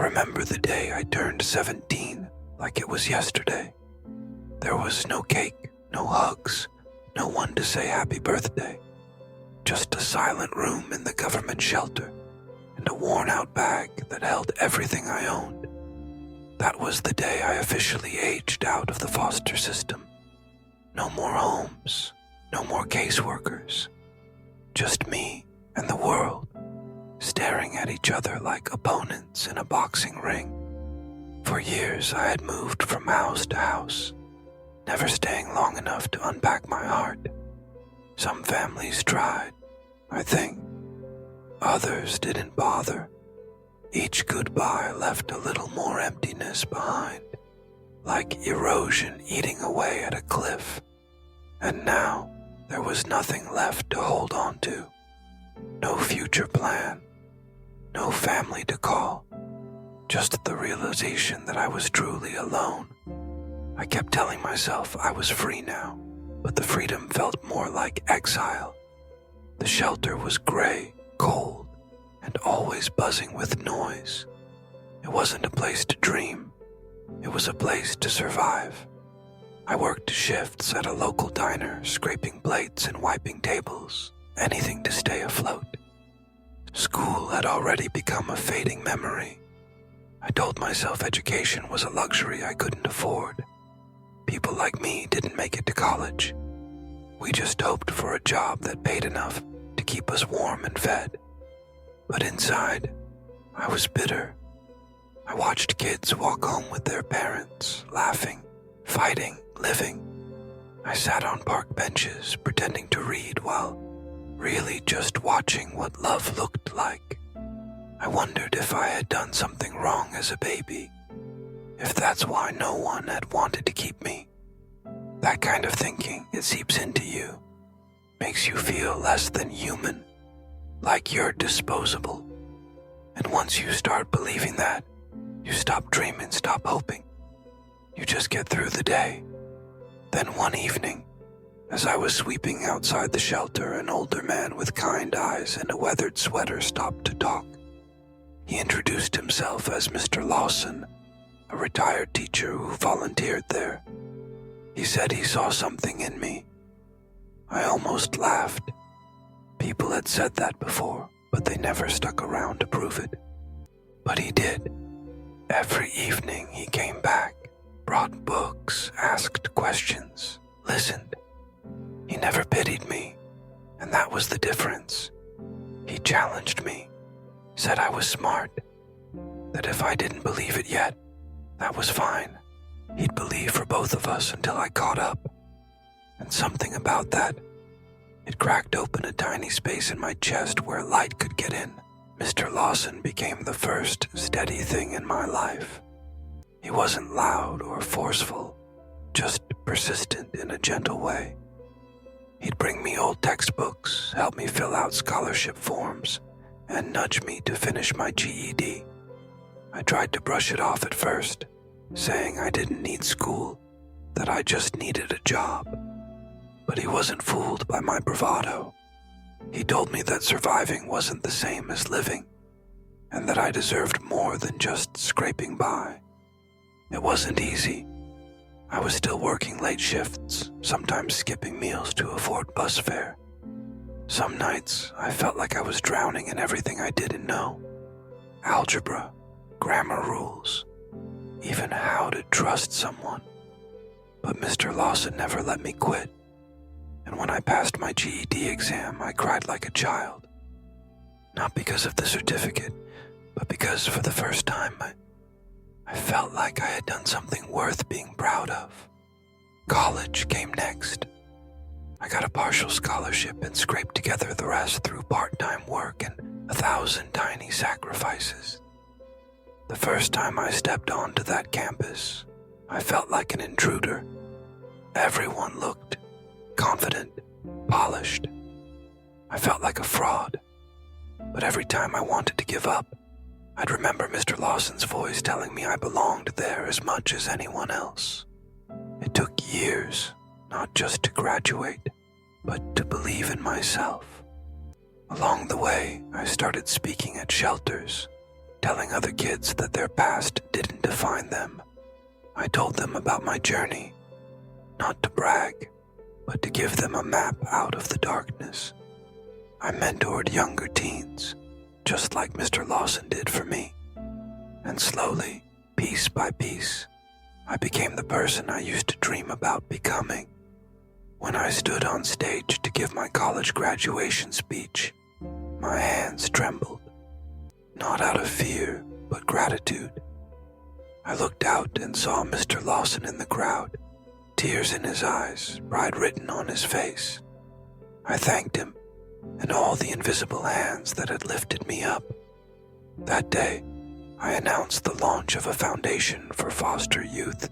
remember the day I turned 17 like it was yesterday. There was no cake, no hugs, no one to say happy birthday. Just a silent room in the government shelter and a worn-out bag that held everything I owned. That was the day I officially aged out of the foster system. No more homes, no more caseworkers. Just me and the world, staring at each other like opponents in a boxing ring. For years I had moved from house to house, never staying long enough to unpack my heart. Some families tried, I think. Others didn't bother. Each goodbye left a little more emptiness behind, like erosion eating away at a cliff. And now there was nothing left to hold on to. No future plan, no family to call, just the realization that I was truly alone. I kept telling myself I was free now, but the freedom felt more like exile. The shelter was gray, cold, and always buzzing with noise. It wasn't a place to dream. It was a place to survive. I worked shifts at a local diner, scraping plates and wiping tables, anything to stay afloat. School had already become a fading memory. I told myself education was a luxury I couldn't afford. People like me didn't make it to college. We just hoped for a job that paid enough to keep us warm and fed. But inside, I was bitter. I watched kids walk home with their parents, laughing, fighting, living. I sat on park benches pretending to read while really just watching what love looked like. I wondered if I had done something wrong as a baby, if that's why no one had wanted to keep me. That kind of thinking, it seeps into you, makes you feel less than human, like you're disposable. And once you start believing that, you stop dreaming, stop hoping. You just get through the day. Then one evening, as I was sweeping outside the shelter, an older man with kind eyes and a weathered sweater stopped to talk. He introduced himself as Mr. Lawson, a retired teacher who volunteered there. He said he saw something in me. I almost laughed. People had said that before, but they never stuck around to prove it. But he did. Every evening he came back, brought books, asked questions, listened. He never pitied me, and that was the difference. He challenged me, said I was smart, that if I didn't believe it yet, that was fine. He'd believe for both of us until I caught up. And something about that, it cracked open a tiny space in my chest where light could get in. Mr. Lawson became the first steady thing in my life. He wasn't loud or forceful, just persistent in a gentle way. He'd bring me old textbooks, help me fill out scholarship forms, and nudge me to finish my GED. I tried to brush it off at first, saying I didn't need school, that I just needed a job. But he wasn't fooled by my bravado. He told me that surviving wasn't the same as living, and that I deserved more than just scraping by. It wasn't easy. I was still working late shifts, sometimes skipping meals to afford bus fare. Some nights, I felt like I was drowning in everything I didn't know. Algebra, grammar rules, even how to trust someone. But Mr. Lawson never let me quit. And when I passed my GED exam, I cried like a child. Not because of the certificate, but because for the first time, I felt like I had done something worth being proud of. College came next. I got a partial scholarship and scraped together the rest through part-time work and 1,000 tiny sacrifices. The first time I stepped onto that campus, I felt like an intruder. Everyone looked confident, polished. I felt like a fraud. But every time I wanted to give up, I'd remember Mr. Lawson's voice telling me I belonged there as much as anyone else. It took years, not just to graduate, but to believe in myself. Along the way, I started speaking at shelters, telling other kids that their past didn't define them. I told them about my journey, not to brag, but to give them a map out of the darkness. I mentored younger teens, just like Mr. Lawson did for me. And slowly, piece by piece, I became the person I used to dream about becoming. When I stood on stage to give my college graduation speech, my hands trembled, not out of fear, but gratitude. I looked out and saw Mr. Lawson in the crowd, tears in his eyes, pride written on his face. I thanked him and all the invisible hands that had lifted me up. That day, I announced the launch of a foundation for foster youth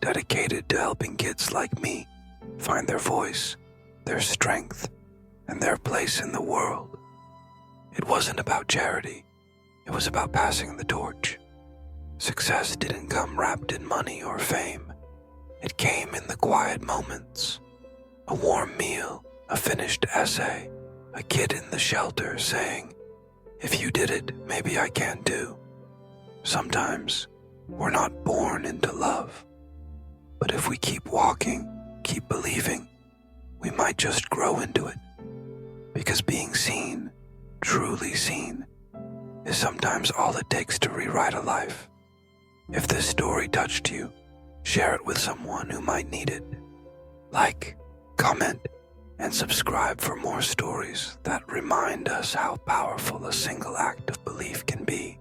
dedicated to helping kids like me find their voice, their strength, and their place in the world. It wasn't about charity. It was about passing the torch. Success didn't come wrapped in money or fame. It came in the quiet moments. A warm meal, a finished essay, a kid in the shelter saying, "If you did it, maybe I can too." Sometimes we're not born into love, but if we keep walking, keep believing, we might just grow into it. Because being seen, truly seen, is sometimes all it takes to rewrite a life. If this story touched you, share it with someone who might need it. Like, comment, and subscribe for more stories that remind us how powerful a single act of belief can be.